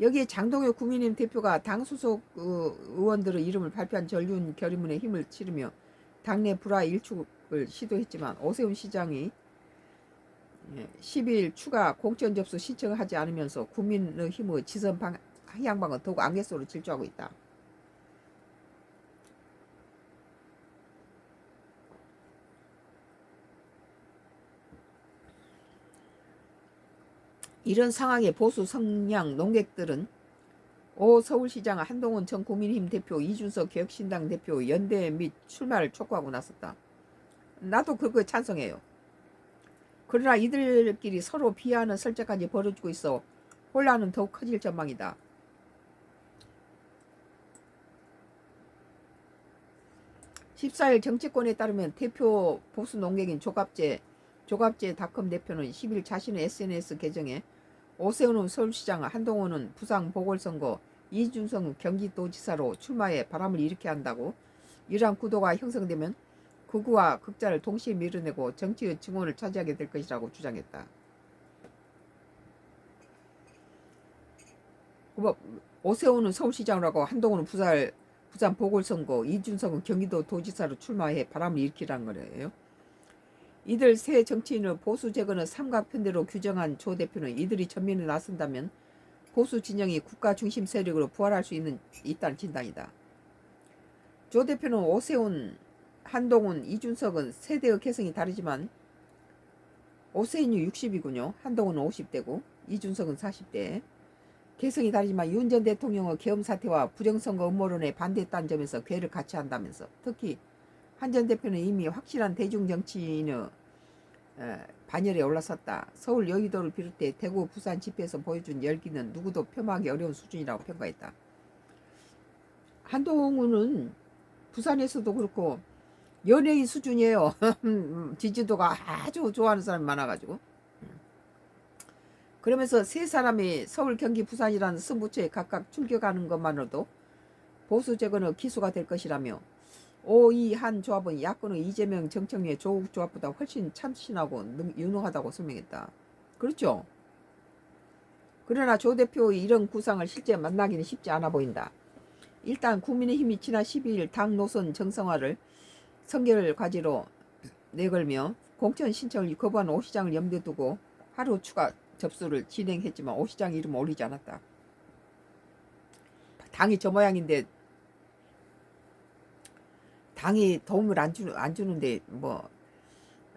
여기에 장동혁 국민의힘 대표가 당 소속 의원들의 이름을 발표한 전륜 결의문에 힘을 치르며 당내 불화 일축을 시도했지만 오세훈 시장이 12일 추가 공천 접수 신청을 하지 않으면서 국민의힘의 지선 향방은 더욱 안갯소로 질주하고 있다. 이런 상황에 보수 성향 농객들은 오 서울시장 한동훈 전 국민의힘 대표, 이준석 개혁신당 대표 연대 및 출마를 촉구하고 나섰다. 나도 그거 찬성해요. 그러나 이들끼리 서로 비하하는 설정까지 벌어지고 있어 혼란은 더욱 커질 전망이다. (14일) 정치권에 따르면 대표 보수 농객인 조갑제닷컴 대표는 10일 자신의 SNS 계정에 오세훈은 서울시장, 한동훈은 부산 보궐선거, 이준석은 경기도지사로 출마해 바람을 일으켜야 한다고, 이러한 구도가 형성되면 극우와 극자를 동시에 밀어내고 정치의 증오를 차지하게 될 것이라고 주장했다. 오세훈은 서울시장으로 하고 한동훈은 부산 보궐선거, 이준석은 경기도 도지사로 출마해 바람을 일으키라는 거예요. 이들 세 정치인을 보수 재건의 삼각편대로 규정한 조 대표는 이들이 전면에 나선다면 보수 진영이 국가 중심 세력으로 부활할 수 있다는 진단이다. 조 대표는 오세훈, 한동훈, 이준석은 세대의 개성이 다르지만 오세훈이 60이군요. 한동훈은 50대고 이준석은 40대. 개성이 다르지만 윤 전 대통령의 계엄 사태와 부정선거 음모론에 반대했다는 점에서 궤를 같이 한다면서, 특히 한 전 대표는 이미 확실한 대중정치인의 반열에 올라섰다. 서울 여의도를 비롯해 대구, 부산 집회에서 보여준 열기는 누구도 폄하하기 어려운 수준이라고 평가했다. 한동훈은 부산에서도 그렇고 연예인 수준이에요. 지지도가 아주 좋아하는 사람이 많아가지고. 그러면서 세 사람이 서울, 경기, 부산이라는 승부처에 각각 출격하는 것만으로도 보수 재건의 기수가 될 것이라며, 이 한 조합은 야권의 이재명, 정청래, 조국 조합보다 훨씬 참신하고 유능하다고 설명했다. 그렇죠? 그러나 조 대표의 이런 구상을 실제 만나기는 쉽지 않아 보인다. 일단 국민의힘이 지난 12일 당 노선 정상화를 선결 과제로 내걸며 공천 신청을 거부한 오 시장을 염두에 두고 하루 추가 접수를 진행했지만 오 시장 이름 올리지 않았다. 당이 저 모양인데 당이 도움을 안 주는데 뭐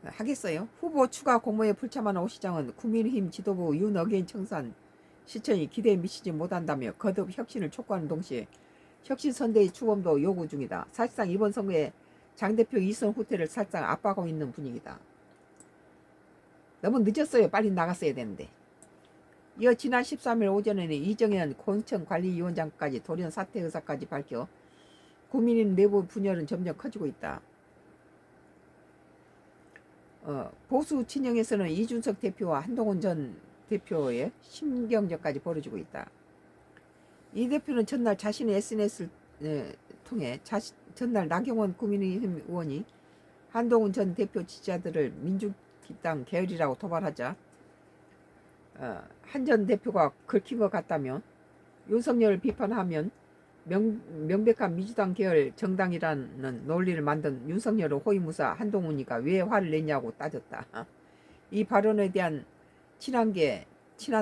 하겠어요? 후보 추가 공모에 불참한 오 시장은 국민의힘 지도부 윤어게인 청산 실천이 기대에 미치지 못한다며 거듭 혁신을 촉구하는 동시에 혁신 선대의 추범도 요구 중이다. 사실상 이번 선거에 장 대표 2선 후퇴를 살짝 압박하고 있는 분위기다. 너무 늦었어요. 빨리 나갔어야 되는데. 이어 지난 13일 오전에는 이정현 공천관리위원장까지 돌연 사퇴 의사까지 밝혀 국민의힘 내부 분열은 점점 커지고 있다. 보수 진영에서는 이준석 대표와 한동훈 전 대표의 신경전까지 벌어지고 있다. 이 대표는 전날 자신의 SNS를 통해 전날 나경원 국민의힘 의원이 한동훈 전 대표 지지자들을 민주당 계열이라고 도발하자 한 전 대표가 긁힌 것 같다며, 윤석열을 비판하면 명백한 민주당 계열 정당이라는 논리를 만든 윤석열의 호위무사 한동훈이가 왜 화를 냈냐고 따졌다. 이 발언에 대한 친한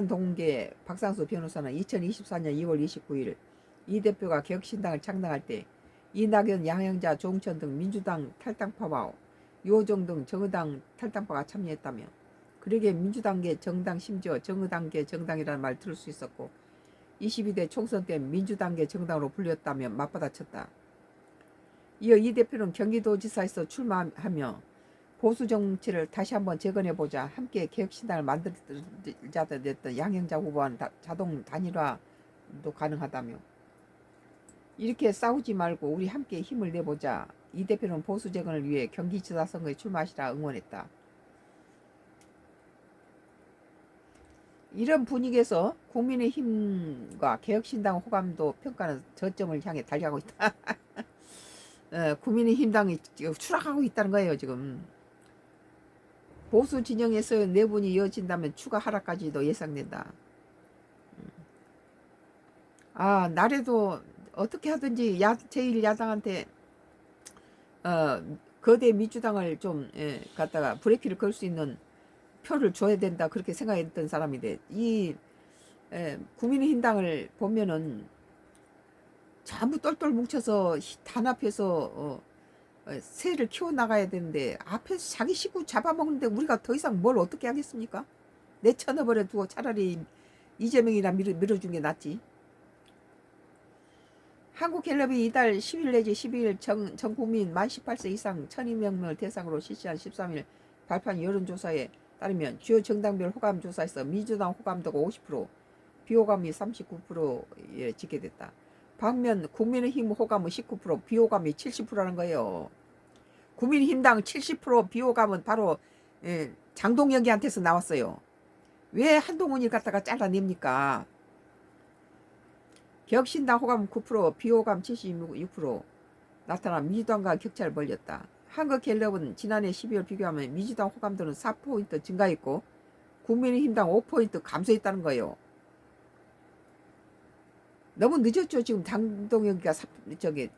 동계 박상수 변호사는 2024년 2월 29일 이 대표가 개혁신당을 창당할 때 이낙연, 양영자, 조홍천 등 민주당 탈당파와 유호정 등 정의당 탈당파가 참여했다며, 그러기에 민주당계 정당, 심지어 정의당계 정당이라는 말을 들을 수 있었고 22대 총선 때 민주당계 정당으로 불렸다며 맞받아쳤다. 이어 이 대표는 경기도지사에서 출마하며 보수 정치를 다시 한번 재건해보자, 함께 개혁신당을 만들자다 냈던 양영자 후보와는 자동 단일화도 가능하다며, 이렇게 싸우지 말고 우리 함께 힘을 내보자. 이 대표는 보수 재건을 위해 경기지사 선거에 출마하시라 응원했다. 이런 분위기에서 국민의힘과 개혁신당 호감도 평가는 저점을 향해 달려가고 있다. 국민의힘당이 추락하고 있다는 거예요 지금. 보수 진영에서 내분이 이어진다면 추가 하락까지도 예상된다. 아, 나래도 어떻게 하든지 제1야당한테 거대 민주당을 좀 갖다가 브레이크를 걸 수 있는 표를 줘야 된다 그렇게 생각했던 사람인데 이 국민의힘당을 보면은 전부 똘똘 뭉쳐서 단합해서 새를 키워 나가야 되는데 앞에서 자기 식구 잡아먹는데 우리가 더 이상 뭘 어떻게 하겠습니까? 내쳐내버려 두고 차라리 이재명이나 밀어준 게 낫지. 한국갤럽이 이달 10일 내지 12일 전 국민 만 18세 이상 1200명을 대상으로 실시한 13일 발표한 여론조사에 따르면 주요 정당별 호감 조사에서 민주당 호감도가 50%, 비호감이 39%에 집계됐다. 반면 국민의힘 호감은 19%, 비호감이 70%라는 거예요. 국민의힘당 70% 비호감은 바로 장동혁이한테서 나왔어요. 왜 한동훈이 갖다가 잘라냅니까? 격신당 호감 9%, 비호감 76% 나타나 민주당과 격차를 벌였다. 한국갤럽은 지난해 12월 비교하면 민주당 호감도는 4포인트 증가했고 국민의힘당 5포인트 감소했다는 거예요. 너무 늦었죠. 지금 장동혁이가 저기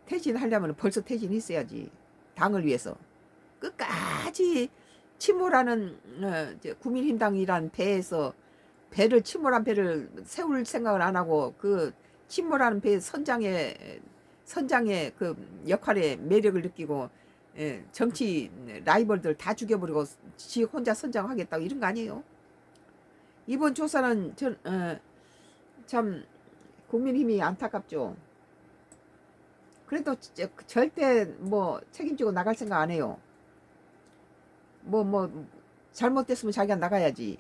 퇴진하려면 벌써 퇴진했어야지. 당을 위해서. 끝까지 침몰하는 국민힘당이란 배에서 침몰한 배를 세울 생각을 안 하고 그 침몰하는 배 선장의 그 역할에 매력을 느끼고 정치 라이벌들 다 죽여버리고 지 혼자 선장하겠다고 이런 거 아니에요. 이번 조사는 참 국민힘이 안타깝죠. 그래도 절대 뭐 책임지고 나갈 생각 안 해요. 뭐 잘못됐으면 자기가 나가야지.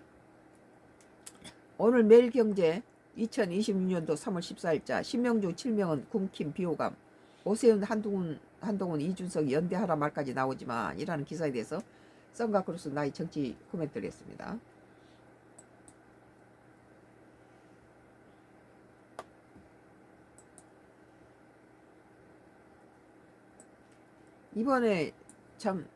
오늘 매일경제 2026년도 3월 14일자 신명 중 7명은 국힘 비호감, 오세훈 한동훈 이준석 연대하라 말까지 나오지만 이라는 기사에 대해서 썬과 크로스 나의 정치 코멘트를 했습니다. 이번에 참